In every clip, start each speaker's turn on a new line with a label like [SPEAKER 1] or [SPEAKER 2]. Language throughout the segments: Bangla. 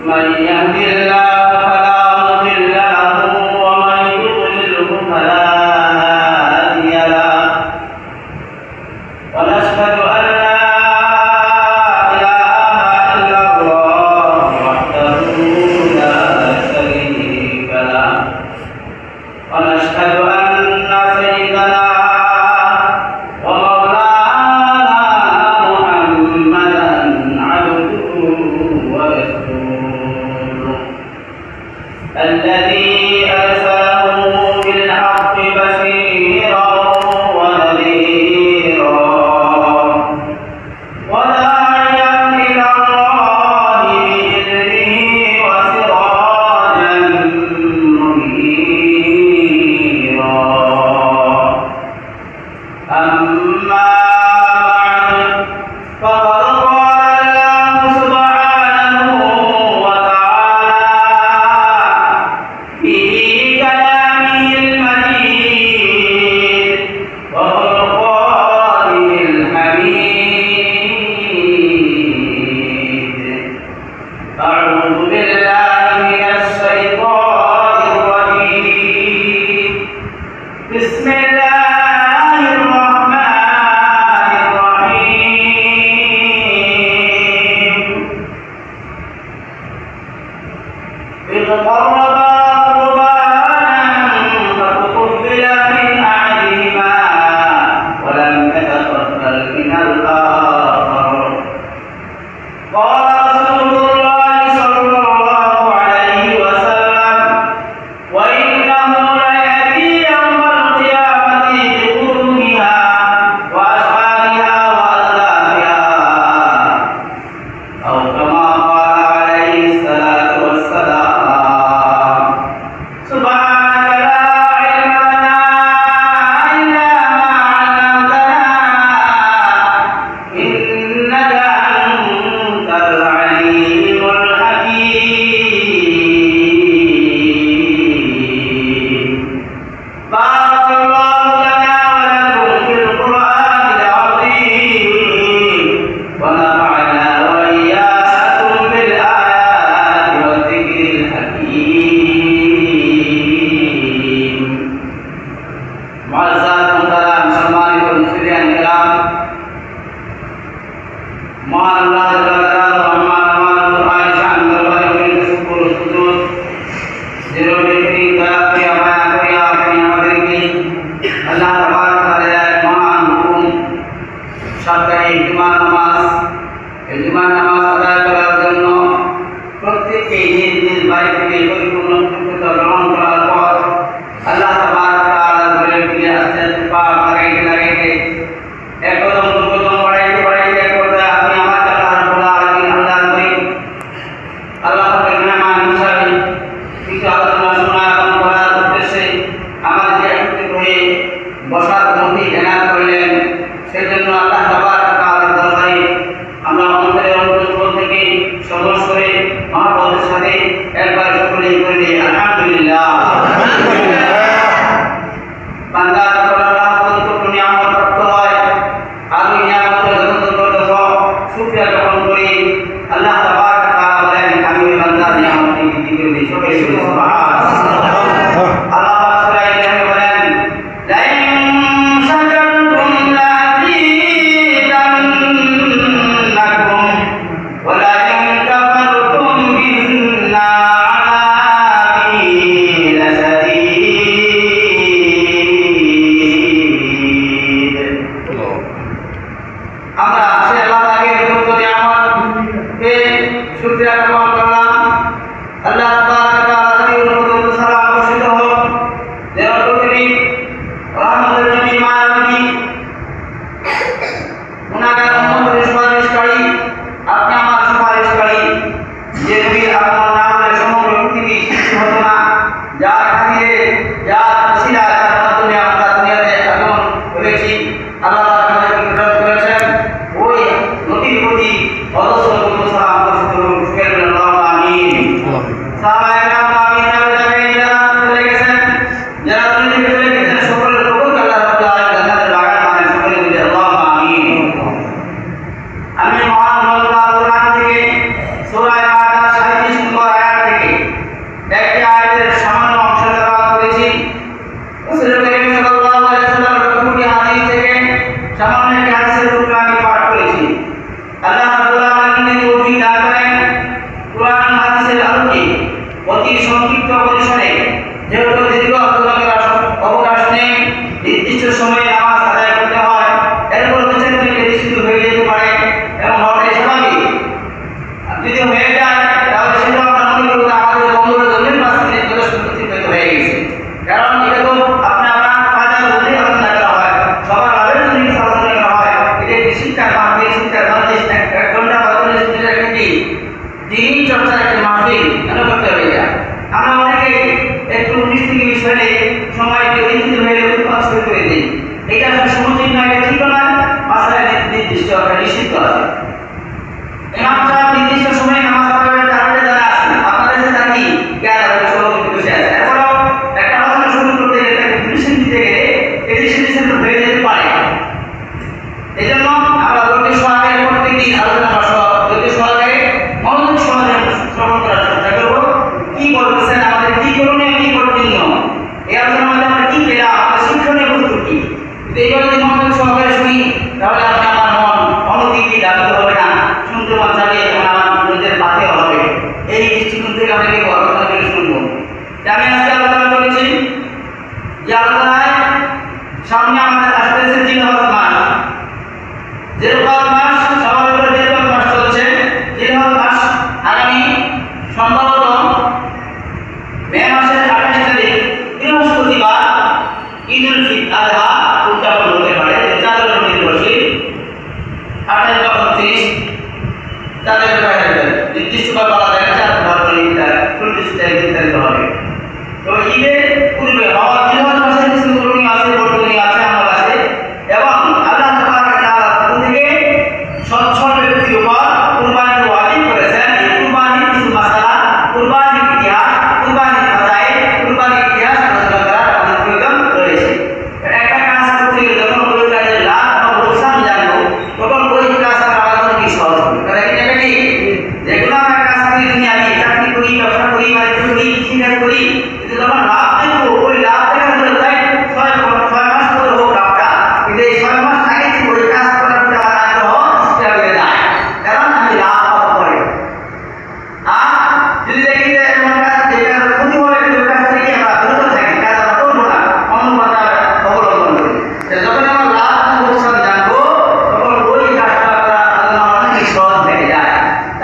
[SPEAKER 1] من يهد الله فلا مضل له ومن يضلله فلا هادي له ونشهد أن لا إله إلا الله وحده لا شريك له ونشهد أن سيدنا الذي أرسله بالحق بشيرا ونذيرا وداعيا إلى الله بإذنه وسراجا منيرا أما بعد فقد قال الله سبحانه في كلامه المجيد وفرقانه الحميد أعوذ بالله من الشيطان الرجيم بسم الله الرحمن الرحيم إذ قربا من الآخر قال رسول الله صلى الله عليه وسلم وإنه ليأتي يوم القيامة بقرونها وأشعارها وأذلافها أو كما قال عليه الصلاة والسلام سبحانك لا علم لنا إلا ما إنك أنت العليم الحكيم بارك الله لنا ولكم في القرآن العظيم ونفعنا وإياكم بالآيات والذكر الحكيم معزز محترم সম্মানিত মুসলিম کرام मान अल्लाह ताला रहमान कुरान शान दरबार में शुक्र सुजूद जिरो बेहतरीन कलाम के बयान করে আপনি আমাদেরকে আল্লাহ তাবারক তাআলা মহান হুকুম সাপ্তাহিক জুমার নামাজ আদায় করার জন্য প্রত্যেককে নিজ নিজ বাড়ি থেকে পরিপূর্ণ সুস্থতা গ্রহণ করার পর আল্লাহ তাবারক তাআলা বলে ফিরে আসতে পাক লাগাইতে লাগাইতে এক কদম দু কদম বাড়াইতে বাড়াইতে করতে আপনি আমার কাছে আল্লাহ আল্লাহ পাকের মেহমান হিসাবে কিছু আলোচনা শোনা এবং করার উদ্দেশ্যে আমাদেরকে একত্রিত হয়ে বসার মধ্যে এনায়ত করলেন সেজন্য আল্লাহ তাবারক তাআলার দরবারে আমরা অন্তরের অন্তঃস্থল থেকে সহজ করে মহব্বতের সাথে একবার সকলে করে দিই আলহামদুলিল্লাহ বান্দা যখন আল্লাহ কত নিয়ামত প্রাপ্ত হয় আর ওই নিয়ামতের যত শুকরিয়া যখন করি আল্লাহ তাবারক তাআলা বলেন আমি ওই বান্দার নিয়ামতকে বৃদ্ধি করে দিই সকলে সুবহানাল্লাহ আল্লাহ সূরা ইব্রাহিম বলেন লাইন শাকারতুম লাযিদান্নাকুম ওয়া লাইন কাফারতুম বিন্না আযাবি লাশাদীদ আমরা সে আল্লাহ তাআলার যত নিয়ামতকে শুকরিয়া জ্ঞাপন করলাম আল্লাহ তাবারক তাআলা এর মধ্যে সালাম বর্ষিত হোক যেন প্রতিদিন রহমতের নবী মায়ার নবী গুনাহগার উম্মতের সুপারিশকারী আপনি আমার সুপারিশকারী যে নবী আপনার নামে সমগ্র পৃথিবী সৃষ্টি হতো না যার খাতিরে যার ওসিলায় তার মাধ্যমে আমরা দুনিয়াতে আগমন করেছি আল্লাহ আমাদেরকে প্রদান করেছেন ওই নবীর প্রতি অজস্র সালাম বর্ষিত হোক আমিন সাহাবা অতি সংক্ষিপ্ত পরিসরে যেহেতু দীর্ঘ অবকাশ নেই, নির্দিষ্ট সময়ে নামাজ আদায় করতে হয়, এরপর বিচার থেকে নিশ্চিত হয়ে যেতে পারে এবং হওয়াটাই স্বাভাবিক। যদি হয়ে যায় তাহলে সেটা আমরা মনে করব আমাদের বন্ধুরা জন্য 5 মিনিট যথেষ্ট প্রতিফলিত হয়ে গেছে। কারণ এটা তো আপনার ফায়দা বলে আলোচনা করা হয়, সবার লাভের জন্য আলোচনা করা হয়। এটা শিক্ষার মাহফিল, শিক্ষার মজলিস, 1 ঘন্টা 45 মিনিটের একটি দিন চর্চার একটি মাহফিল মনে করতে হবে। এটা আমরা অনেকে একটু 19 থেকে 20 মিনিট সময় অতিরিক্ত হয়ে পাস করে দিই। এটা আসলে সমুচিত নয়, এটা ঠিক নয়। মাসালা নির্দিষ্ট একটা নিষিদ্ধ আছে। ইমাম সাহেব নির্দিষ্ট সময়ে নামাজ পড়াবেন, তাহলে যারা আছেন আপনাদের সাথে থাকি জ্ঞান আর সহযোগী বসে আছে। এরপরও একটা আলোচনা শুরু করতে গেলে তাকে ডিসিশন দিতে গেলে এই ডিসিশন হয়ে যেতে পারে। এই জন্য আমরা ধৈর্য সহকারে প্রত্যেকদিন আলোচনা ধৈর্য সহকারে মনোযোগ সহকারে শ্রবণ করার চেষ্টা করব। কি বলতেছেন, আমাদের কি করণীয়, কি করণীয়, এই আলোচনার মধ্যে আমরা কি পেলাম, আমাদের শিক্ষণীয় বস্তু কি। এইভাবে যদি মনোযোগ সহকারে শুনি তাহলে আমার মন অনতিকে দাবিত হবে না, শুনতে মন যাবে এবং আমার নিজের পাতে হবে। এই দৃষ্টিকোণ থেকে আমরা কি আলোচনা করে শুনবো। আমি আজকে আলোচনা করেছি যে আলোচনায় সামনে আমাদের আসতেছে জিলহজ মাস। জিলহজ মাস সবার উপরে জিলহজ মাস চলছে। জিলহজ মাস আগামী সম্ভবত মে মাসের 28 তারিখ বৃহস্পতিবার ঈদুল আযহা উদযাপন হতে পারে। চাঁদের দিবসে 28 বা 29 তাদের নির্দিষ্টভাবে বলা যায় না, চাঁদ নির্দিষ্ট তারিখ হবে। তো ঈদের পূর্বে হওয়া জিলহজ মাসের কিছু করণীয় আছে, বর্ণনীয় আছে আমার কাছে। এবং আল্লাহ তাআলা পক্ষ থেকে সচ্ছল ব্যক্তির উপর কুরবানি ওয়াজিব করেছেন। এই কুরবানির কিছু মাসালা, কুরবানির ইতিহাস, কুরবানির ফাজাইল, কুরবানির ইতিহাস আলোচনা করার আমাদের প্রয়োজন রয়েছে। একটা কাজ করতে গেলে যখন ওই কাজের লাভ বা লোকসান জানবো তখন ওই কাজ করা আমাদের কি সহজ হবে। কারণ এটা কি যেগুলো আমরা কাজ করি, আমি চাকরি করি, ব্যবসা করি, বাণিজ্য করি, কৃষিকাজ করি, কিন্তু যখন লাভ দেখবো ওই লাভ দেখার জন্য তাই 6 মাস পরে হোক লাভটা, কিন্তু এই 6 মাস আগে থেকে ওই কাজ করার প্রতি আমার আগ্রহ সৃষ্টি হয়ে যায়, কারণ আমি লাভ পাবো পরে। আর যদি দেখি যে এমন কাজ যেটা ক্ষতি হবে ওই কাজ থেকে আমরা বিরত থাকি, কাজ আমরা করবো না, অন্য পথে অবলম্বন করি। যখন আমরা লাভ লোকসান জানবো তখন ওই কাজটা করা অনেক সহজ হয়ে যায়।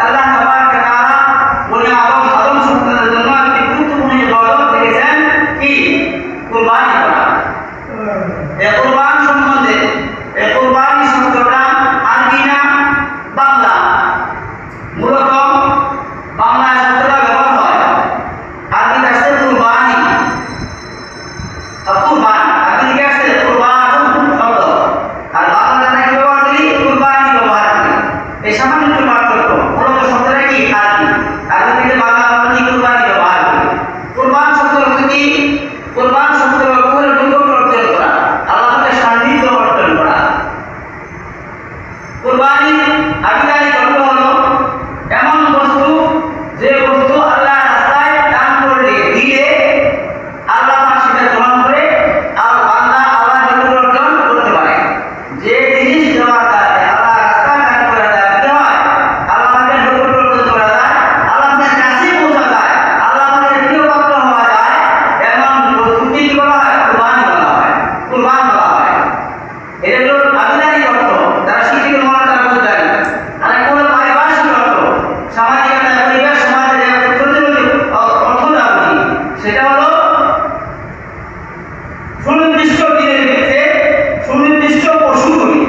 [SPEAKER 1] আল্লাহ তাবারক ওয়া তাআলা বনি আদম সন্তানদের জন্য একটি গুরুত্বপূর্ণ ইবাদত রেখেছেন, কি? কুরবানি করা। এই কুরবান সম্বন্ধে এই কুরবানি শব্দটা আরবি না বাংলা, মূলত বাংলা শব্দটা ব্যবহার হয়। আরবি আসছে কুরবানি, কুরবান আরবি থেকে আসছে কুরবান শব্দ, আর বাংলা থেকে ব্যবহার করি কুরবানি ব্যবহার করি। এই সামান্য একটু পার্থক্য। মূলত শব্দটা কি? আরবি, আরবি থেকে বাংলা আমরা কি কুরবানি ব্যবহার করি। কুরবান শব্দের অর্থ কি? কুরবান শব্দের অর্থ হলো নৈকট্য অর্জন করা, আল্লাহকে সান্নিধ্য অর্জন করা। কুরবানি আবিধানিক অর্থ হলো এমন বস্তু যে বস্তু আল্লাহর রাস্তায় দান করে দিলে আল্লাহ পাক সেটা গ্রহণ করে আর বান্দা আল্লাহর নৈকট্য অর্জন করতে পারে। যে জিনিস দেওয়া যায় আল্লাহর রাস্তায় দান করা যায়, কি হয়? আল্লাহ পাকের নৈকট্য অর্জন করা যায়, আল্লাহ পাকের কাছে পৌঁছা যায়, আল্লাহ পাকের প্রিয় পাত্র হওয়া যায়। এমন বস্তুকে কি বলা হয়? কুরবানি বলা হয়, কুরবান বলা হয়। এটা হলো আবিধানিক অর্থ, যারা শিক্ষিত নয় তারা বুঝতে পারে। আর একটা হলো পারিভাষিক অর্থ, সামাজিকতা, পরিবেশ, সমাজের যে প্রচলিত অর্থটা বুঝি, সেটা হলো সুনির্দিষ্ট দিনের ভিত্তিতে সুনির্দিষ্ট পশুগুলি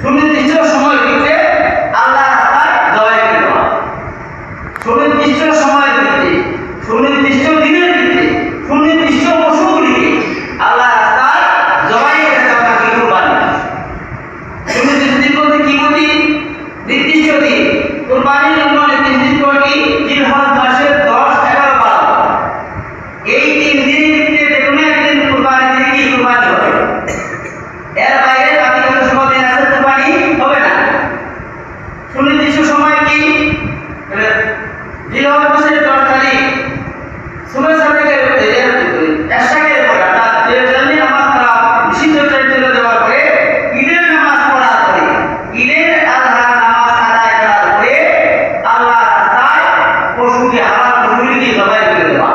[SPEAKER 1] সুনির্দিষ্ট সময়ের ভিত্তিতে আল্লাহ রাস্তায় জবাই করে দেওয়া। সুনির্দিষ্ট সময়ের ভিত্তিতে সুনির্দিষ্ট দিনের ভিত্তিতে সুনির্দিষ্ট পশুগুলিকে আল্লাহ রাস্তায় জবাই করে দেওয়া তাকে কুরবানি। সুনির্দিষ্ট দিন বলতে কি বুঝি? নির্দিষ্ট দিন। কুরবানির জন্য নির্দিষ্ট দিনটি জিলহজ মাসের 10, 11, 12 এই 3 দিনের ভিত্তিতে যে কোনো একদিন কুরবানি দিলে কি কুরবানি হবে। এর বাইরে বাকি যত সময় দিন আছে কুরবানি হবে না। সুনির্দিষ্ট সময় কি? জিলহজ মাসের 10 তারিখ সুবহ সাদিকের এশাকের পর অর্থাৎ যে জন্য নামাজ পড়া নিষিদ্ধ চরিত্র দেওয়ার পরে ঈদের নামাজ পড়ার পরে ঈদের আযহার নামাজ আদায় করার পরে আল্লাহ রাস্তায় পশুকে হালাল পশুকে জবাই করে দেওয়া।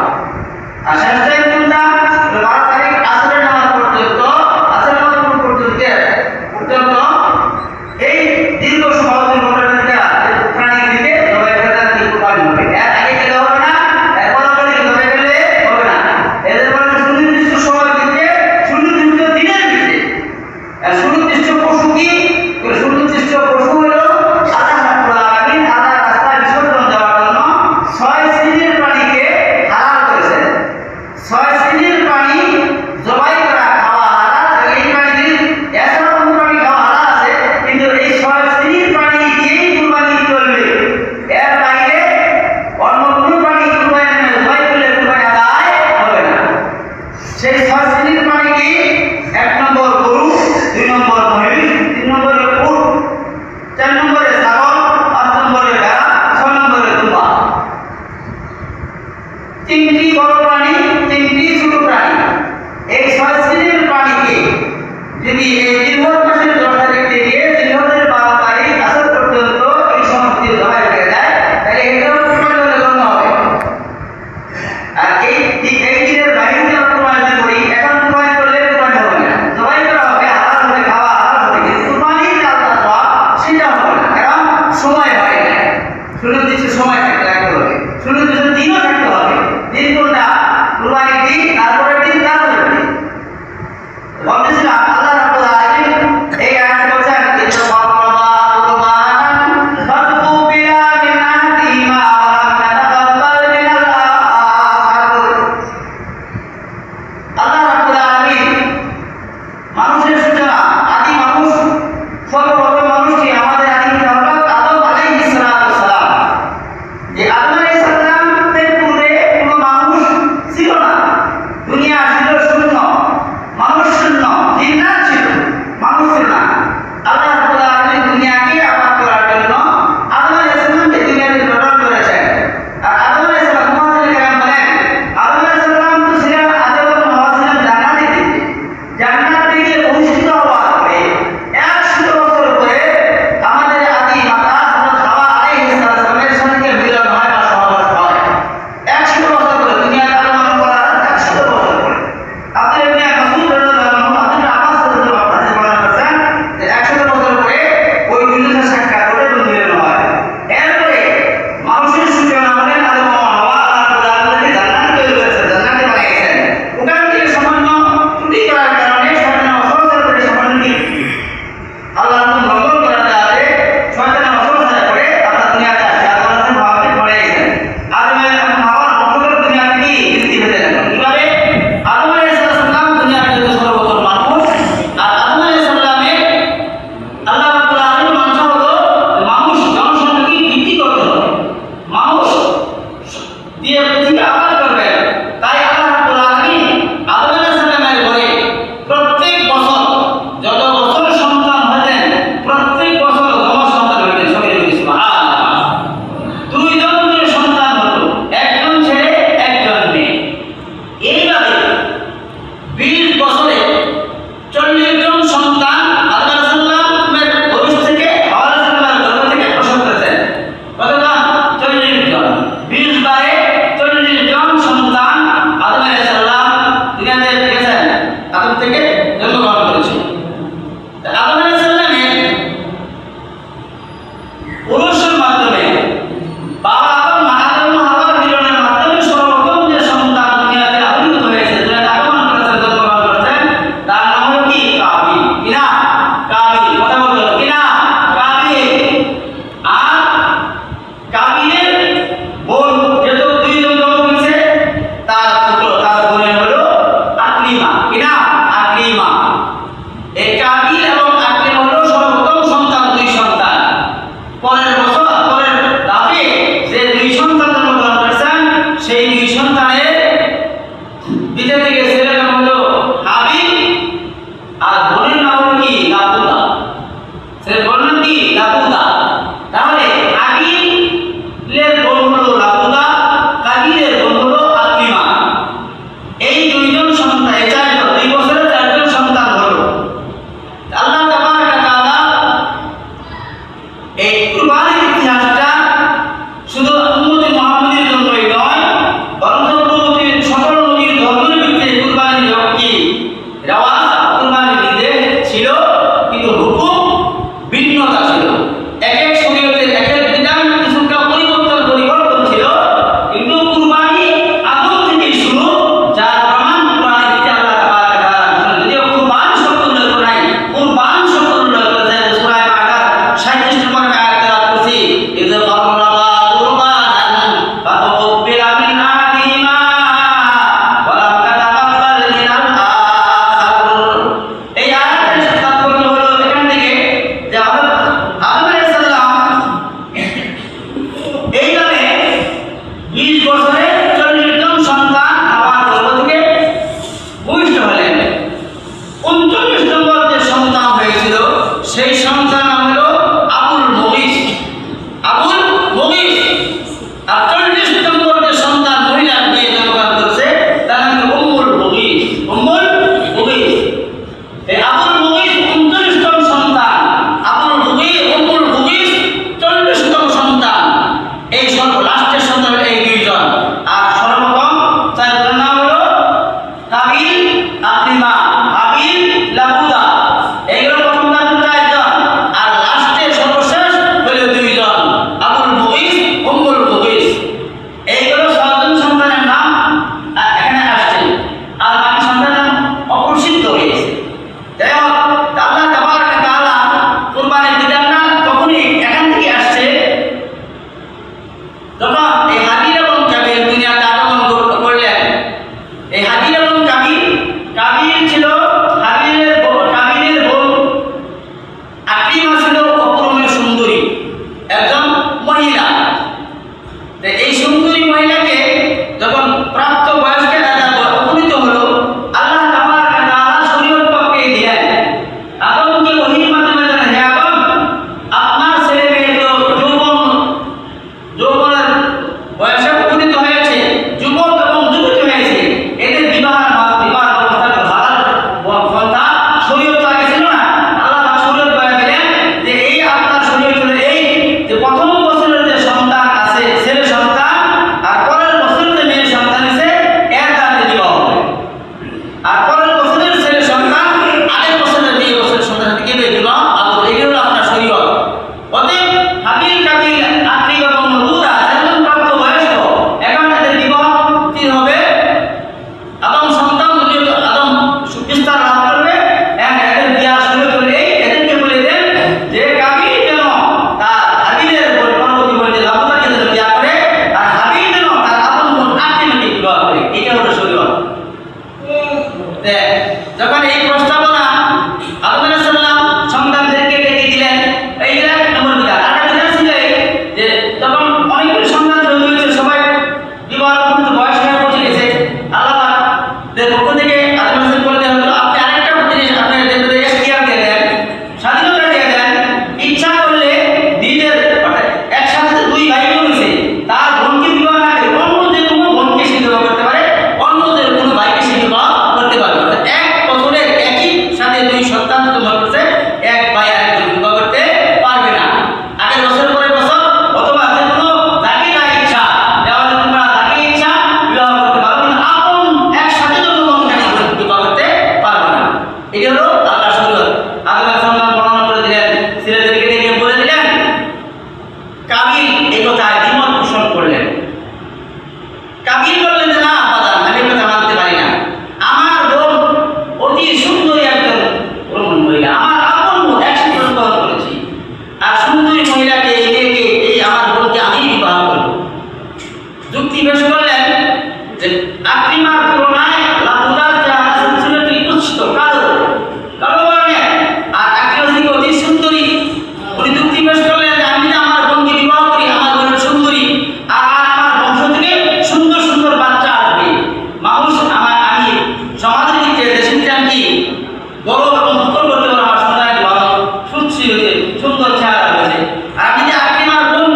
[SPEAKER 1] দিয়ে পৃথিবী আবাদ করবেন। তাই আল্লাহ রাব্বুল আলামিন আদম আলাইহিস সালামের ঘরে প্রত্যেক বছর যত বছর সন্তান হতেন প্রত্যেক বছর যমজ সন্তান হতেন। সবাই বলি সুবহানাল্লাহ। দুইজন করে সন্তান হতো, একজন ছেলে একজন মেয়ে। এইভাবে 20 বছরে 40 জন সন্তান আদম আলাইহিস সালামের বংশ থেকে হাওয়া আলাইহিস সালামের গর্ভ থেকে প্রসব করেছেন। কতজন? 40 জন। 20 বারে 40 জন সন্তান আদম আলাইহিস সালাম দুনিয়াতে গেছেন, আদম থেকে জন্মগ্রহণ করেছেন। আদম আলাইহিস সালামের পুরুষের মাধ্যমে বাবা আদম মা আদম হাওয়ার মিলনের মাধ্যমে সর্বপ্রথম যে সন্তান দুনিয়াতে আবির্ভূত হয়েছে, দুনিয়াতে আগমন করেছেন, জন্মগ্রহণ করেছেন, তার নাম হলো কি? কাবিল। কিনা? কাবিল। কথা বলতো কিনা? কাবিল। আর কাবিলের বোন যেহেতু দুইজন জন্ম হয়েছে, তার ছোট তার বোনের হলো আকলিমা। কিনা? আকলিমা। এই কাবিল এবং আকলিমা হলো সর্বপ্রথম সন্তান, দুই সন্তান। পরের বছর পরের দাফে যে দুই সন্তান জন্মগ্রহণ করেছেন, সেই দুই সন্তানের দ্বিতীয় থেকে ছেলের নাম হলো হাবিল আর বোনের নাম হলো কি? লাবুদা। ছেলের বোনের নাম কি? লাবুদা। তাহলে কাবিলের বোন হলো লাবুদা, কাবিলের বোন হলো আকলিমা। এই দুইজন সন্তান, এই চারজন, 2 বছরে 4জন সন্তান হলো। আল্লাহ তাবারক ওয়া তাআলা এই কুরবানির ইতিহাসটা শুধু উম্মতে মুহাম্মাদের জন্যই নয়, বরং পূর্ববর্তী সকল নবীর ধর্মের ভিত্তিতে কুরবানির কি রেওয়াজ, কুরবানির নির্দেশ ছিল, কিন্তু হুকুম ভিন্নতা ছিল। এক এক শরীয়তের এক এক বিধান কিছুটা পরিবর্তন ছিল, কিন্তু কুরবানি আদম থেকেই শুরু, যার প্রমাণ কুরবানিতে আল্লাহ তাবারক ওয়া তাআলা যদিও কুরবান শব্দ উল্লেখ করে নাই, কুরবান শব্দ উল্লেখ করেছেন সূরা মাআদা 37 নম্বর আয়াতে তেলাওয়াত করছি। ইয কাররাবা কুরবানান ফাতুকবিলা মিন আহাদিহিমা ওয়া লাম তাতাকাব্বাল মিনাল আখার। এই আয়াতের তাৎপর্য হলো এখান থেকে যে আদম আলাইহিস সালাম এইভাবে 20 বছরে 40 জন সন্তান হাওয়ার গর্ভ থেকে ভূমিষ্ঠ হলেন। 39 নম্বর যে সন্তান হয়েছিল, সেই সন্তান নাম হলো আবুল মুগিস। আবুল মুগিস। আর 40 নম্বর যে সন্তান মহিলা মেয়ে জন্মগ্রহণ করেছে, তার নাম হলো উম্মুল মুগিস। উম্মুল মুগিস। এই আবুল মুগিস 39 জন সন্তান, আবুল মুগিস, উম্মুল মুগিস 40 জন সন্তান। এই লাস্টের সন্তান এই দুইজন। আর সর্বপ্রথম 4 জনের নাম হলো কাবিল, আকলিমা, হাবিল, লাবুদা। এইগুলো প্রথম নাম 4 জন। আর লাস্টে সর্বশেষ হলো 2 জন, আবুল মুগিস, উম্মুল মুগিস। এইগুলো 6 জন সন্তানের নাম এখানে আসছে, আর বাকি সন্তানের নাম অপ্রসিদ্ধ হয়েছে। যাই হোক, আল্লাহ তাবারক ওয়া তাআলা কুরবানির বিধানটা তখনই এখান থেকে আসছে যখন এই হাবিল এবং কাবিল দুনিয়াতে আগমন করলেন। এই হাবিল এবং কাবিল, কাবিল ছিল কাবিলের বোন, আকলিমা ছিল অপরূপের সুন্দরী একজন মহিলা। এই সুন্দরী মহিলাকে যখন প্রাপ্ত বয়স্কে উপনীত হলো, আল্লাহ তাবারক ওয়া তাআলা শরীয়ত পাকিয়ে দিলেন আদমকে ওহীর মাধ্যমে জানালেন, হে আদম, আপনার ছেলে মেয়ে তো যৌবনের বয়সে উপনীত হয়েছে, যুবক এবং যুবতী হয়েছে, এদের বিবাহ ব্যবস্থা হালাল পন্থা শরীয়ত আগে ছিল না। আল্লাহ শরীয়ত বলে দিলেন যে এই আপনার শরীয়ত হলো এই যে প্রথম বছরের যে সন্তান আছে, ছেলে সন্তান, যুক্তি পেশ করলেন যে আকলিমার তুলনায় লাবুদার চেহারা ছিল একটি উচ্চ কালো বর্ণের, আর আকলিমা ছিল অতি সুন্দরী। উনি যুক্তি পেশ করলেন যে আমি যদি আমার বোনকে বিবাহ করি, আমার বোনের সুন্দরী, আর আমার বংশ থেকে সুন্দর সুন্দর বাচ্চা আসবে, মানুষ আমি সমাজের দিকে দেশের দিকে আমি গর্ব এবং ফখর করতে পারবো আমার সন্তানের ভালো সুশ্রী হয়েছে, সুন্দর চেহারা হয়েছে। আর আমি যে আকলিমার বোন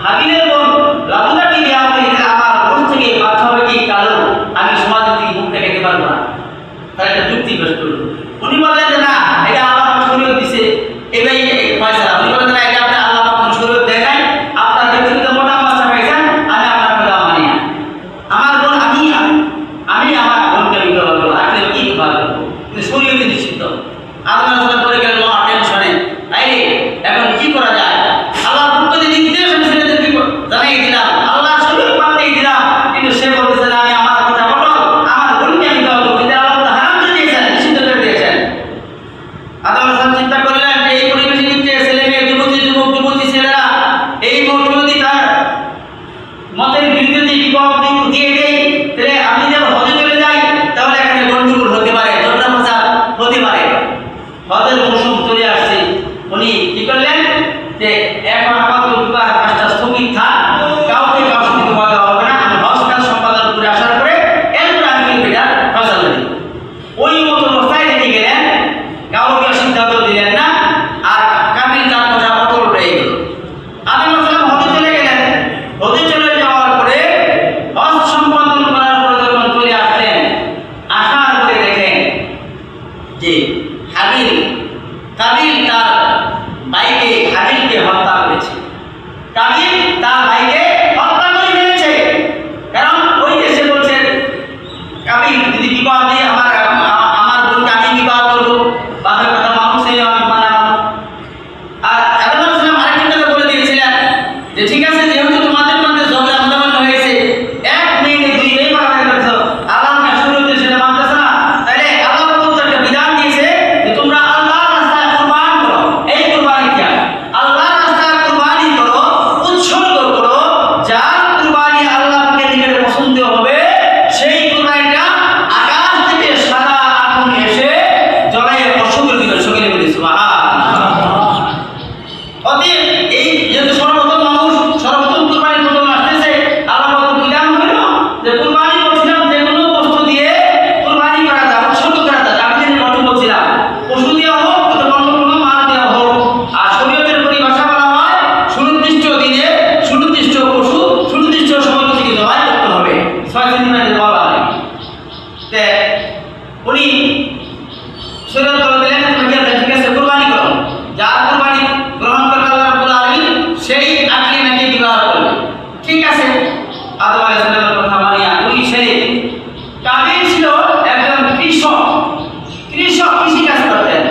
[SPEAKER 1] হাবিলের বোন লাবুদাকে বিবাহ করি, আমার বংশ থেকে বাচ্চা হবে কি কালো, আমি সমাজের দিকে মুখ দেখাতে পারবো না। তার একটা যুক্তি পেশ করল। উনি বললেন যে না, এটা আল্লাহ শরীয়ত দিছে, এটাই ফয়সালা। উনি বললেন না, এটা আপনি আল্লাহ শরীয়ত দেখায়, আপনার ব্যক্তিগত মোটা বাচ্চা পাইছেন, আমি আপনার কথা মানি না। আমার বোন আমি আমার বোনকে বিবাহ করবো, আপনি কি বিবাহ করবো, কিন্তু শরীয়তে নিষিদ্ধ। আলোচনা করে গেলেন মহা টেনশনে, আরে এখন কি করা যায়? আল্লাহ পক্ষ থেকে নির্দেশ আমি ছেলেদেরকে জানাই দিলাম, আল্লাহ শরীয়ত মানতেই দিলাম, কিন্তু সে বলতেছে না, আমি আমার কথা বলো, আমার বোনকে আমি বিবাহ করবো, এটা আল্লাহ হারাম করে দিয়েছেন, নিষিদ্ধ করে দিয়েছেন। আদম হাসান চিন্তা করলেন যে এই পরিবেশে নিচ্ছে ছেলে মেয়ে, যুবতী ছেলেরা এই মৌলবী যদি তার মতের বিরুদ্ধে যদি বিবাহ দিয়ে দেয়, তাহলে আমি যেন হজে চলে যাই, তাহলে এখানে গন্ডগোল হতে পারে, ঝগড়া ফাসাদ হতে পারে। হজের মৌসুম চলে আসছে, উনি কি করলেন যে এখন আপাতত বিবাহ কাজটা স্থগিত থাক, কাউকে কারোর সাথে বিবাহ দেওয়া হবে না, আমি হজ কাজ সম্পাদন করে আসার পরে এরপরে আমি এটা ফয়সালা দিব। ওই মতো অবস্থায় তিনি গেলেন, কাউকে সিদ্ধান্ত দিলেন না, আর কাবিল তার কথা অটল রয়ে গেল। আদম আলাইহিস হজে চলে গেলেন। হজে চলে যাওয়ার পরে হজ সম্পাদন করার পরে যখন চলে আসলেন, আসার পরে দেখেন যে কাবিল তার ভাইকে হাবিলকে হত্যা করেছে। কাবিল তার ভাইকে হত্যা করে ফেলেছে। কারণ ওই দেশে বলছে কাবিল যদি বিবাহ দিয়ে আমার বোনকে আমি বিবাহ করবো, বাপের কথা মানুষ আমি মানাবো। আর আদম আলাইহিস আরেকটি কথা বলে দিয়েছিলেন যে ঠিক আছে, যেহেতু তোমাদের মধ্যে ঝগড়া মতামত হয়েছে, এক মেয়ে দুই মেয়ে মারামারি করেছো, আল্লাহ শরীয়তে সেটা মানতেছে না, তাহলে আল্লাহ একটা বিধান দিয়েছে যে তোমরা আল্লাহর রাস্তায় কুরবান করো। এই কুরবানি কি? আল্লাহর রাস্তায় কুরবানি করো, উৎসর্গ করো, যার কুরবানি আল্লাহকে নিজের পছন্দ হবে, সেই কুরবানিটা আকাশ থেকে সাদা আগুন এসে জ্বলাইয়ে অসুবিধা দিবে। সকলে বলি সুবহানাল্লাহ। অতএব এই যেহেতু সর্বপ্রথম কুরবানি প্রথম আসতেছে, আল্লাহ বিধান হইল যে কুরবানি করছিলাম যে কোনো বস্তু দিয়ে কুরবানি করা যায়, উৎসর্গ করা যায়। আমি যেন কথা বলছিলাম, পশু দেওয়া হোক অথবা অন্য কোনো মাল দেওয়া হোক, আর শরীয়তের পরিভাষা বলা হয় সুনির্দিষ্ট দিনে সুনির্দিষ্ট পশু সুনির্দিষ্ট সময় থেকে জবাই করতে হবে। 6 সেন্টিমিটার বলা হয়। উনি শরীয়ত বলে দিলেন ঠিক আছে কুরবানি করো, যার কুরবানি গ্রহণ করবে আল্লাহ রাব্বুল আলামিন সেই আকলিমাকে বিবাহ করবে। ঠিক আছে, আদম আলাইহিস সালামের কথা মানিয়া দুই ছেলে। কাবিল ছিল একজন কৃষক, কৃষি কাজ করতেন,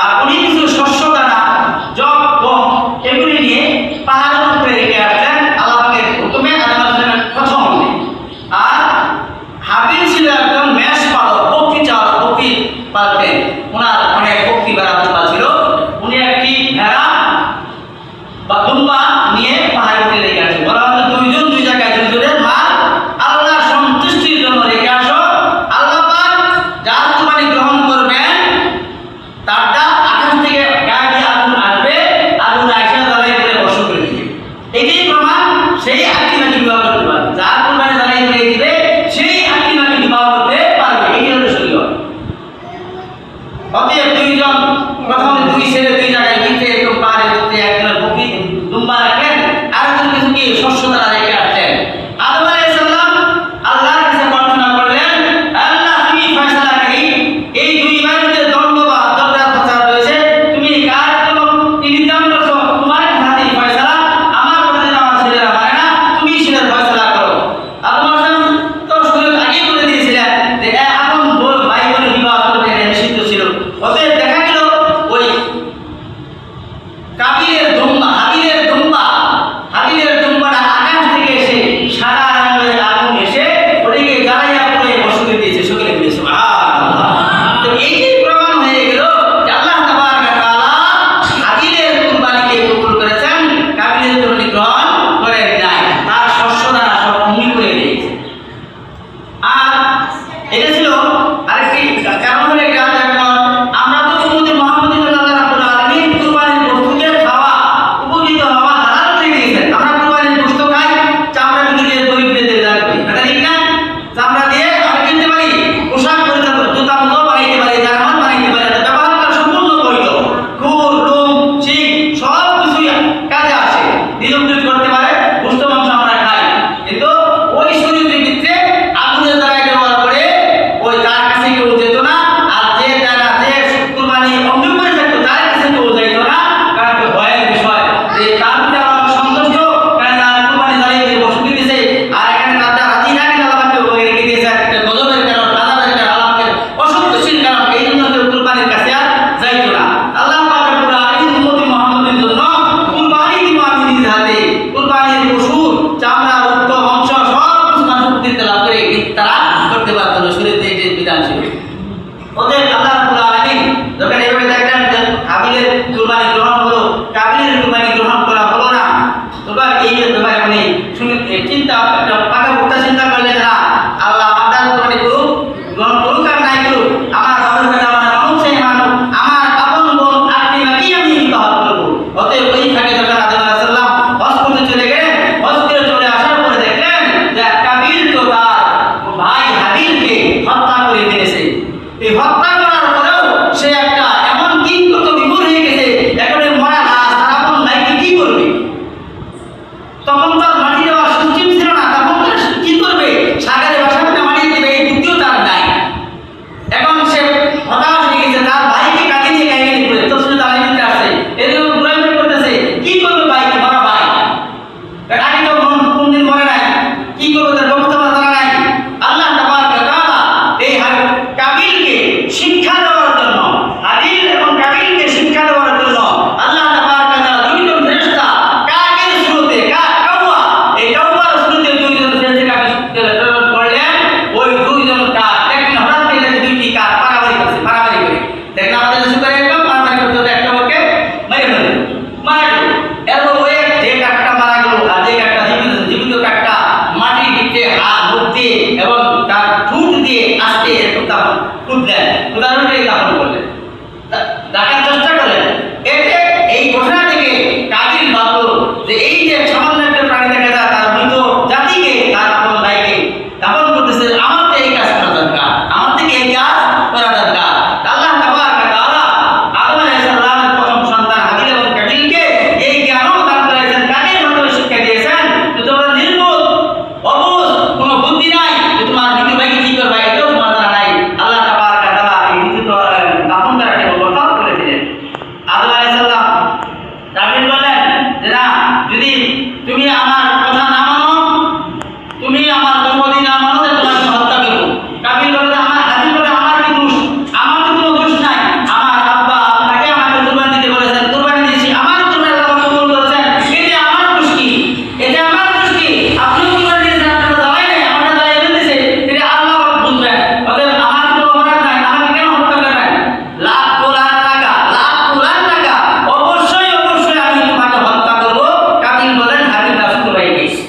[SPEAKER 1] আর উনি কিছু শস্য দানা জব গম এগুলি নিয়ে পাহাড়ের উপরে রেখে আসতেন আল্লাহর হুকুমে, আদম আলাইহিস সালামের কথা মতে। আর হাবিল ছিল একজন মেষ পালক, পক্ষী পালতেন। ওনার অনেক পক্ষী বেড়াতে ছিল। উনি একটি ভেড়া বা দুম্বা নিয়ে পাহাড়ে রেখে আসে। বলা হতো দুইজন দুই জায়গায় দুইজনের মাল আল্লাহ সন্তুষ্টির জন্য রেখে আসো। আল্লাহ পাক যার কুরবানি গ্রহণ করবেন তারটা আকাশ থেকে গায়ে দিয়ে আগুন আসবে, আগুন আইসা জ্বালাই করে বর্ষ করে দিবে। এটাই প্রমাণ সেই আকলিমাকে বিবাহ করতে পারবে। যার কুরবানি জ্বালাই করে দিবে সেই আকলিমাকে বিবাহ করতে পারবে। এটাই হলো শরীয়ত। অতএব দুইজন প্রথমে দুই ছেলে দুই জায়গায় নিচে একটু পাহাড়ে উঠতে একজনের পক্ষী দুম্বা রাখেন, আরেকজন কিছু কি শস্য দ্বারা রেখে আসতেন। আদম আলাইহিস সালাম আল্লাহর কাছে প্রার্থনা করলেন, আল্লাহ তুমি ফয়সালা করি, এই দুই ভাইয়ের মধ্যে দ্বন্দ্ব বা ঝগড়া ফাসাদ রয়েছে, তুমি কার জন্য নির্ধারণ করছো, তোমার হাতেই ফয়সালা, আমার কথা যেন আমার ছেলেরা মানে না, তুমি সেটার ফয়সালা করো। আদম আলাইহিস সালাম তো শরীয়ত আগেই বলে দিয়েছিলেন যে আপন ভাই বোনের বিবাহ করতে নিষিদ্ধ ছিল। অতএব দেখা গেল ওই কাবিলের দুম্বা হাবিলের দুম্বাটা আকাশ
[SPEAKER 2] চুল চামড়া রক্ত মাংস সব কিছু মানুষ উপকৃত লাভ করে তারা করতে পারত না, শরীরে যে বিধান ছিল। ওদের আল্লাহ রাব্বুল আলামিন যখন এইভাবে দেখলেন যে হাবিলের কুরবানি গ্রহণ হলো, কাবিলের কুরবানি গ্রহণ করা হলো না, তখন এই ব্যাপারে উনি শুনে চিন্তা পাকা পোক্তা চিন্তা করলেন, না আল্লাহ মাতার কুরবানি করুক, গ্রহণ করুক আর নাই করুক, আমার বাবার কাছে আমার মানুষ সেই মানুষ, আমার আপন বোন আত্মীয়কে আমি বিবাহ করবো। অতএব ওই থাকে যখন আদম আলাইহিস সালাম হজ করতে চলে গেলেন, হজ করে চলে আসার পরে দেখলেন যে কাবিল তো তার ভাই হাবিলকে হত্যা করে ফেলেছে। এই হত্যা করার পরেও সে একটা এমন কিংকর্ত বিমূঢ় হয়ে গেছে, একেবারে মরা লাশ, তার আপন ভাইকে কি করবে? তখন তার মাটি দেওয়ার সুযোগ ছিল না, তখন তার কি করবে? সাগরে বাসাতে মাটি দেবে এই বুদ্ধিও তার নাই। এখন সে হতাশ হয়ে গেছে, তার ভাইকে কাকে নিয়ে কাহিনী করে তফসিল তালিম দিতে আসছে, এরকম ঘুরাঘুরি করতেছে, কি করবে ভাই, মরা ভাই, আগে তো কোনদিন মরে নাই, কি করবে তার ব্যবস্থা জানা নাই। আল্লাহ তাবারক ওয়া তাআলা এই কাবিলকে শিক্ষা দেওয়ার জন্য, হাবিল এবং কাবিলকে শিক্ষা দেওয়ার জন্য আল্লাহ তাবারক ওয়া তাআলা দুইজন ফেরেশতা কাকের সুরতে কাউয়া, এই কাউয়ার সুরতে দুইজন ফেরেশতাকে প্রেরণ করলেন। ওই দুইজন কাক দেখেন হঠাৎ করে দুইটি কাক পারাপারি করছে, পারাপারি করে দেখেন আমাদের দেশে করে একদম পারাপারি করতে হতে একটা ওকে মেরে ফেলে মারা গেল। এরপর ওই যে কাকটা মারা গেল আর যে কাকটা জীবিত কাকটা মাটির ভিতরে হাত মুখ দিয়ে এবং তার ঠোঁট দিয়ে আস্তে এরকম দাফন খুঁজলেন, উদাহরণ দাফন করলেন, ডাকার চেষ্টা করলেন। এতে এই ঘটনা থেকে কাবিল ভাবল যে এই যে সামান্য একটা প্রাণী দেখা যায় তার মৃত জাতিকে, তার আপন ভাইকে দাফন করতেছে, আমার তো এই কাজ করা দরকার, আমার থেকে এই কাজ করা দরকার। আল্লাহ তাবারক ওয়া তাআলা আদম আলাইহিস সালামের প্রথম সন্তান হাবিল এবং কাবিলকে এই জ্ঞানও দান করেছেন, কাকের মাধ্যমে শিক্ষা দিয়েছেন যে তোমরা নির্বোধ অবুঝ, কোনো বুদ্ধি নাই, যে তোমার মৃত ভাইকে কি করবা এটাও তোমার জানা নাই। আল্লাহ তাবারক ওয়া তাআলা এই মৃত দাফন করার একটা ব্যবস্থা করে দিলেন। আদম আলাইহিস সালাম কাবিল বললেন যে না, যদি তুমি আমার কথা না মানো, তুমি আমার অনুমতি না মানো, তোমাকে হত্যা করবো। কাবিল বললেন হাবিল বলে আমার কি দোষ? আমার তো কোনো দোষ নাই, আমার আব্বা আপনাকে আমাকে কুরবানি দিতে বলেছেন, কুরবানি দিয়েছি, আমার কুরবানি আল্লাহ কবুল করেছেন, এতে আমার দোষ কি? এতে আমার দোষ কি? আপনি কুরবানি দিয়েছেন, আপনারা দাওয়াই নাই, আমাকে দাওয়াই দিয়েছে, এটা আল্লাহ বুঝবেন। অতএব আমার কোনো অপরাধ নাই, আমাকে কেন হত্যা করবেন? লাখ টাকা অবশ্যই আমি তোমাকে হত্যা করবো। কাবিল বলেন হাবিল না শুরু হয়ে গেছে।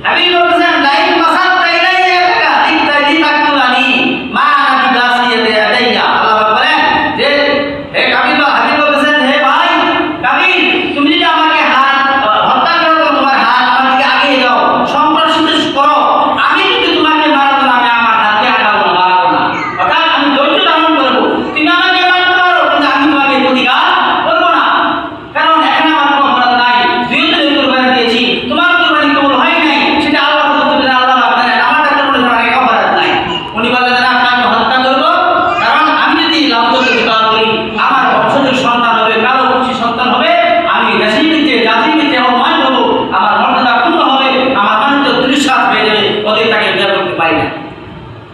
[SPEAKER 2] হাবিল বলছেন লাইন মাসাত তাইলাইয়া টাকা ইত্যাদি তাকুলানি মা আদি বাসিয়াতে আদাইয়া। আল্লাহ বলেন যে হে কাবিল, হাবিল বলছেন হে ভাই কাবিল, তুমি যদি আমাকে হত্যা করো, তোমার হাত আমার দিকে আগিয়ে যাও, সম্প্রসারিত করো, আমি যদি তোমাকে মারবো না, আমি আমার হাতকে আগাবো না, মারবো না, অর্থাৎ আমি ধৈর্য ধারণ করবো। তুমি আমাকে মারতে পারো কিন্তু আমি তোমাকে প্রতিকার করবো না, কারণ এখানে আমার কোনো অপরাধ নাই, দুইজনের কুরবানি দিয়েছি, তোমার কুরবানি কবুল হয় নাই, সেটা আল্লাহ করতে পারে, আল্লাহ আপনার আমার কাছে কোনো ধরনের অপরাধ নাই। উনি বললেন না, আমি হত্যা করবো, কারণ আমি যদি লাভজনক বিচার করি আমার বংশজের সন্তান হবে, কালো বংশী সন্তান হবে, আমি দেশের ভিত্তিতে জাতির ভিত্তিতে অপমানিত হবো, আমার মর্যাদা ক্ষুণ্ণ হবে, আমার মানুষ দুঃশ্বাস হয়ে যাবে, অতএব তাকে বিয়ে করতে পারি না।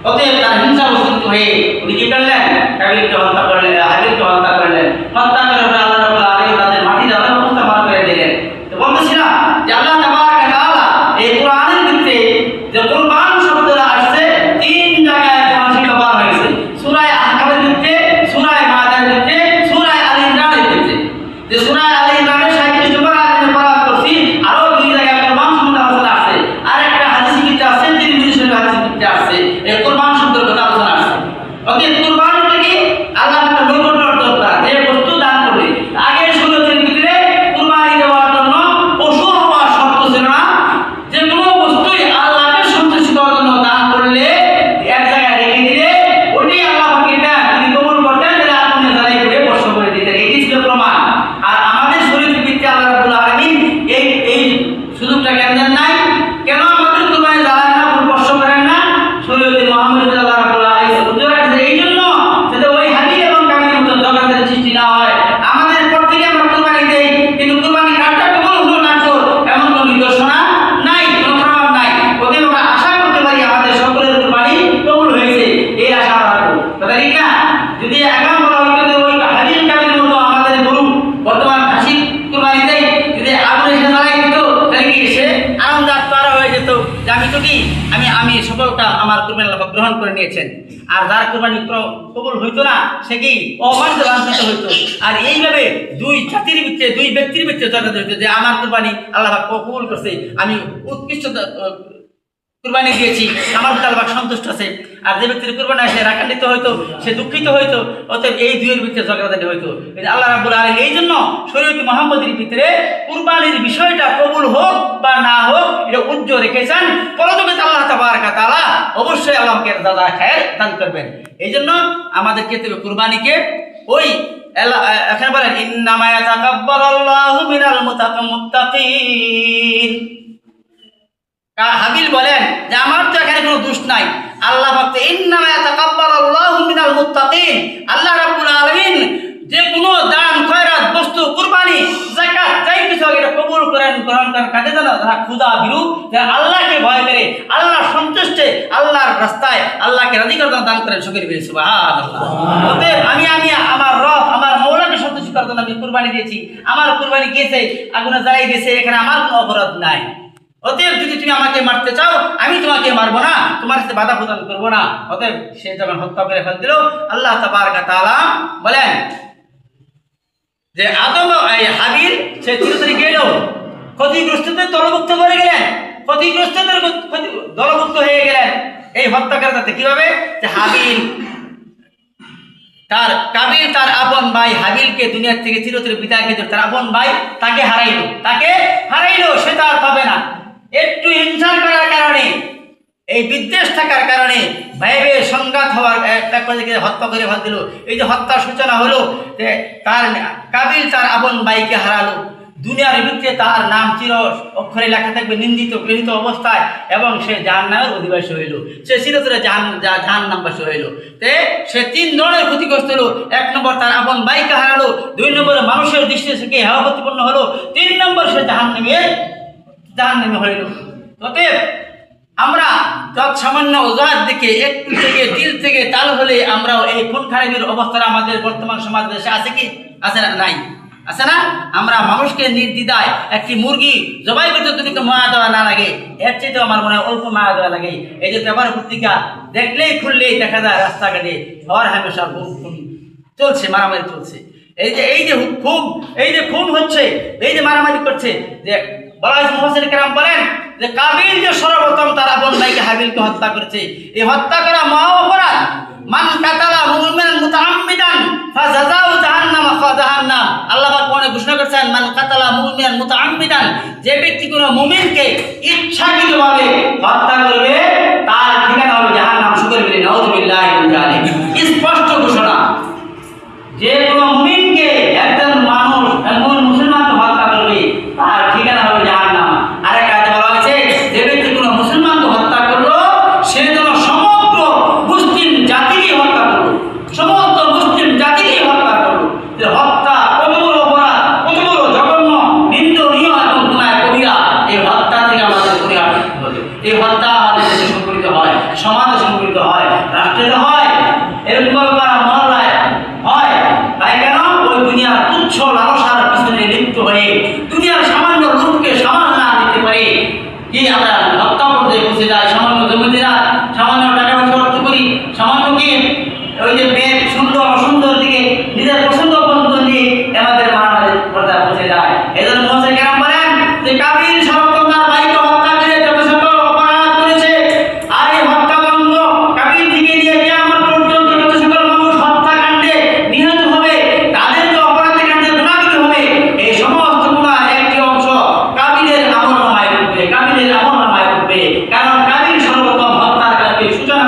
[SPEAKER 2] অতএব তার হিংসা বস্তুত হয়ে উনি কি করলেন? কাবিলকে হত্যা করলেন, হাবিলকে হত্যা করলেন। হত্যা করার পরে আল্লাহ রাব্বুল আলামিন তাদের মাটি দেওয়ার ব্যবস্থা মার করে দিলেন। তো বলতেছিলাম যে আল্লাহ তাবারক ওয়া তাআলা এই কোরআনের ভিতরে যে কুরবান শব্দটা আসছে তিন জায়গায় কোরআনে ব্যবহার হয়েছে, সূরা আহকামের ভিতরে, সূরা মাআদার ভিতরে, সূরা আল ইমরানের ভিতরে। যে সূরা আল ইমরানের 37 নম্বর আয়াতে ব্যবহার করছি, আরো দুই জায়গায় কুরবান শব্দ আলোচনা আসছে, আর একটা হাদিসে ভিতরে আসছে, তিরমিজি শরীফের হাদিসে ভিতরে আসছে এই কুরবান শব্দের কথা আলোচনা আসছে। অতএব কুরবান থেকে আল্লাহ যে আমি তো কি আমি সকলটা আমার কুরবানি আল্লাহ গ্রহণ করে নিয়েছেন। আর যার কুরবানি কবুল হইতো না সে কি অবাঞ্ছিত হইতো। আর এইভাবে দুই জাতির ভিতরে, দুই ব্যক্তির ভিতরে ঝগড়া হইতো যে আমার কুরবানি আল্লাহ কবুল করছে, আমি উৎকৃষ্ট কুরবানি দিয়েছি, আমার প্রতি আল্লাহ সন্তুষ্ট আছে। আর যে ব্যক্তির কুরবানি আসে রাগান্বিত হইতো, সে দুঃখিত হইতো। অতএব এই দুইয়ের ভিতরে ঝগড়াঝাটি হইতো। আল্লাহ রাব্বুল আলামিন এই জন্য শরীয়ত মুহাম্মদীর ভিতরে কুরবানির বিষয়টা কবুল হোক বা না হোক এটা উজ্জ্বল রেখেছেন। পরলোকে আল্লাহ তাবারক ওয়া তাআলা অবশ্যই আল্লাহকে দাদা খায়ের দান করবেন। এই জন্য আমাদেরকে কুরবানিকে ওই এখানে বলেন ইন্নামা ইয়াতাকাব্বালুল্লাহু মিনাল মুত্তাকিন। হাবিল বলেন যে আমার তো এখানে কোনো দোষ নাই, আল্লাহ ভক্ত ইন্নামা ইয়াতাকাব্বালুল্লাহু মিনাল মুত্তাকিন। আল্লাহ রাব্বুল আলামিন যে কোনো দান খয়রাত বস্তু কুরবানি যাকাত যাই কিছু এটা কবুল করেন গ্রহণ করেন কাজে জানা যারা খুদা বিরু যারা আল্লাহকে ভয় করে, আল্লাহর সন্তুষ্টে আল্লাহর রাস্তায় আল্লাহকে রাজি করে দান করেন। শুকর বিল সুবহানাল্লাহ। অতএব আমি আমার রব আমার মওলাকে সন্তুষ্ট করার জন্য আমি কুরবানি দিয়েছি। আমার কুরবানি গিয়েছে আগুনে জ্বালাই দিয়েছে, এখানে আমার কোনো অপরাধ নাই। অতএব যদি তুমি আমাকে মারতে চাও আমি তোমাকে মারবো না, তোমার সাথে বাধা প্রদান করবো না। অতএব সে যখন হত্যা করে ফেল দিল, আল্লাহ তাবারক ওয়া তাআলা বলেন যে আদম হাবিল সে চিরতরে গেল, ক্ষতিগ্রস্তদের দলভুক্ত করে গেলেন, ক্ষতিগ্রস্তদের দলভুক্ত হয়ে গেলেন এই হত্যাকারী যাতে কিভাবে যে হাবিল কাবিল তার আপন ভাই হাবিলকে দুনিয়া থেকে চিরতরে বিদায় করে তার আপন ভাই তাকে হারাইলো, সে তার পাবে না। একটু হিংসার করার কারণে, এই বিদ্বেষ থাকার কারণে ভাইবে সংঘাত হওয়ার হত্যা করে ফেল দিল। এই যে হত্যার সূচনা হলো যে তার কাবিল তার আপন ভাইকে হারালো, দুনিয়ার ভিতরে তার নাম চির অক্ষরে লেখা থাকবে নিন্দিত গৃহীত অবস্থায়, এবং সে জাহান্নামের অধিবাসী হইল, সে চিরতরে জাহান্নামবাসী হইল। সে তিন ধরনের ক্ষতিগ্রস্ত হলো। এক নম্বর তার আপন ভাইকে হারালো, দুই নম্বরে মানুষের দৃষ্টি থেকে হেয় প্রতিপন্ন হলো, তিন নম্বর সে জাহান্নামে হইল। অতএব আমরা সামান্য অজুহাত দেখে একটু থেকে দিল থেকে তাল হলে আমরাও এই খুন খারাপির অবস্থাটা আমাদের বর্তমান সমাজ দেশে আছে কি আছে না? নাই, আছে না? আমরা মানুষকে নির্দ্বিধায় একটি মুরগি জবাই করতে তুমি মায়া দেওয়া না লাগে, এর চাইতেও আমার মনে হয় অল্প মায়া দেওয়া লাগে। এই যে পেপার পত্রিকা দেখলেই খুললেই দেখা যায় রাস্তাঘাটে হর হামেশা খুন চলছে, মারামারি চলছে। এই যে খুন হচ্ছে, এই যে মারামারি করছে, যে বলা হয়েছে মুফাসসির কেরাম বলেন যে কাবিল যে সর্বপ্রথম তার আপন ভাইকে হাবিলকে হত্যা করেছে, এই হত্যা করা মহা অপরাধ। মান কাতালা মুমিনান মুতাআম্মিদান ফাজাযাউ জাহান্নাম। আল্লাহ পাক কোরআনে ঘোষণা করেছেন মান কাতালা মুমিনান মুতাআম্মিদান, যে ব্যক্তি কোনো মুমিনকে ইচ্ছাকৃতভাবে হত্যা করবে তার ঠিকানা হবে জাহান্নাম। শুকর বিল নাউযুবিল্লাহি মিন যালিক। স্পষ্ট ঘোষণা, যে কোনো মুমিনকে একজন মানুষ একজন মুসলমানকে হত্যা করবে তার ঠিকানা হবে জাহান্নাম। আরেক আয়াতে বলা হয়েছে যে ব্যক্তি কোনো মুসলমানকে হত্যা করলো সে যেন সমগ্র মুসলিম জাতিকে হত্যা করলো, সমস্ত মুসলিম জাতিকে হত্যা করলো। যে হত্যা কত বড় অপরাধ, কত বড় জঘন্য, নিন্দনীয় এবং গুনাহ কবিরা। এই হত্যা থেকে আমাদের পরিহার করতে হবে। এই হত্যা আমাদের দেশে সংঘটিত হয়, সমাজে সংঘটিত হয়, রাষ্ট্রে হয়, এরকম মহল্লায় হয়। তাই কেন? ওই দুনিয়ার তুচ্ছ লালসার পিছনে লিপ্ত হয়ে দুনিয়ার সামান্য লোককে সামাল না দিতে পারে কি আমরা হত্যা করতে বসে যাই। সামান্য জমিদারা সামান্য টাকা পয়সা অর্থ করি, সামান্য কি ওই যে মেয়ে সুন্দর অসুন্দর দিকে নিজের পছন্দ নিয়ে আমাদের মারামারি পর্যায়ে বসে যায়। এই জন্য মুফাসসির কেরাম বলেন যে কাবিল সর্বপ্রথম তার ভাইকে হত্যা করে যত সকল অপরাধ করেছে, আর এই হত্যাকাণ্ড কাবিল থেকে নিয়ে কিয়ামত পর্যন্ত যত সকল মানুষ হত্যাকাণ্ডে নিহত হবে, তাদের যে অপরাধ কাণ্ডে গুনাহগার হবে, এই সমস্ত গুনাহ একটি অংশ কাবিলের আমলনামায় উঠবে, কাবিলের আমলনামায় উঠবে। কারণ কাবিল সর্বপ্রথম হত্যার কাজে সূচনা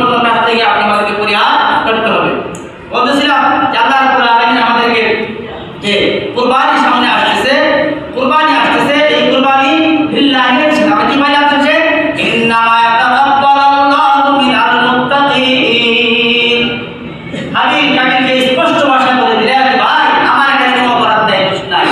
[SPEAKER 2] সম্পূর্ণ কাজ থেকে আপনি আমাদেরকে পরিহার করতে হবে। বলতেছিলাম যে আল্লাহ রাব্বুল আলামিন আমাদেরকে যে কুরবানি সামনে আসতেছে, কুরবানি আসতেছে, এই কুরবানি লিল্লাহি আমরা কি বলে আসছে ইন্নামা ইয়াতাকাব্বালুল্লাহু মিনাল মুত্তাকিন। আমি কাকে স্পষ্ট ভাষা বলে দিলে ভাই আমার এখানে কোনো অপরাধ নাই, দোষ নাই।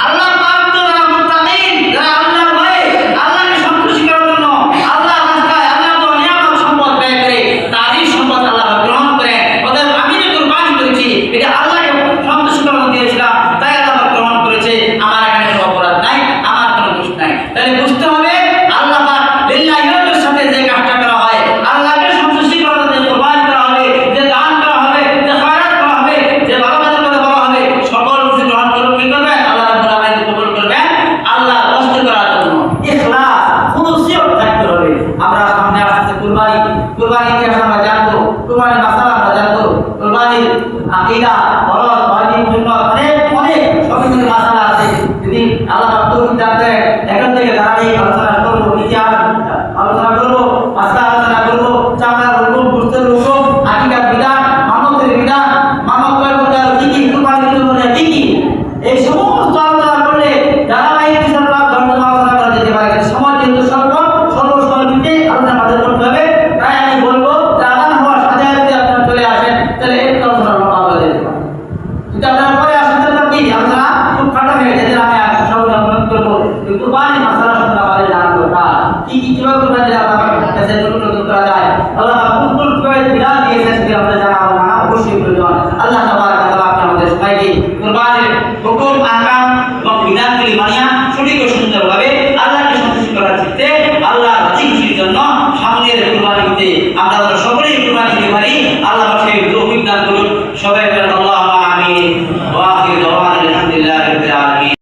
[SPEAKER 2] আল্লাহ পাক তো যারা মুত্তাকিন, যারা আল্লাহর ভয়ে আল্লাহকে সন্তুষ্টি করার জন্য আল্লাহর রাস্তায় আল্লাহ তো নিয়ামত সম্পদ ব্যয় করে তারই সম্পদ আল্লাহ গ্রহণ করে। অতএব আমি যে কুরবানি করেছি এটা আল্লাহকে সন্তুষ্টি করার জন্য দিয়েছিলাম, তাই আল্লাহ গ্রহণ করেছে। আমার এখানে কোনো অপরাধ নাই, আমার কোনো দোষ নাই। তাহলে বুঝতে হবে আল্লাহ পাক লিল্লাহির সাথে যে কাজটা করা হয়, আল্লাহকে সন্তুষ্টি করার জন্য কুরবানি করা হবে, যে দান করা হবে, যে খয়রাত করা হবে, যে ভালো কাজের কথা বলা হবে, সকল কিছু গ্রহণ করে কি করবে আল্লাহ রাব্বুল আলামিন কবুল করবেন। আল্লাহ কষ্ট করার জন্য ইখলাস খুলুসিয়ত থাকতে হবে। আমরা সামনে আসছে কুরবানি, কুরবানি ইতিহাস আমরা জানবো, কুরবানি মাসালা আমরা জানবো, কুরবানির আকীদা ফরজ ওয়াজিব সুন্নাত অনেক সবকিছুর মাসালা আছে। যদি আল্লাহ তৌফিক দান করেন এখন থেকে ধারাবাহিক আলোচনা করবো, ইতিহাস আলোচনা করবো, মাসালা আলোচনা করবো, চামড়ার হুকুম, গোশতের হুকুম, আকিকার বিধান, মানতের বিধান, মানত কয় প্রকার, কি কি কুরবানির জন্য কি কি, এই সমস্ত আলোচনা করলে ধারাবাহিক হিসাবে আলোচনা করা যেতে পারে। সময় যেহেতু স্বল্প সময়ের ভিত্তিতে আলোচনা আমাদের করতে হবে। তাই আমি বলবো যে আজান হওয়ার সাথে সাথে আপনারা চলে আসেন, তাহলে একটু আলোচনা লম্বা হয়ে যেতে পারে। যদি আপনারা পরে আসেন তাহলে কি আলোচনা খুব খাটো হয়ে যেতে আমি সবাই অনুরোধ করবো যে কুরবানি মাসালা সম্পর্কে আমাদের জানা দরকার। কি কি কিভাবে কুরবানি দিলে আপনার কাছে নতুন করা যায়, আল্লাহ কোন কিভাবে বিধান দিয়েছেন সেটা আমাদের জানা অবশ্যই প্রয়োজন। আল্লাহ তাবারক ওয়া তাআলা আপনি আমাদের সবাইকে কুরবানির হুকুম, আহকাম এবং বিধানগুলি মানিয়া সঠিক ও সুন্দরভাবে আল্লাহকে সন্তুষ্ট করার ক্ষেত্রে আল্লাহর রাজি খুশির জন্য সামনের কুরবানিতে আমরা সকল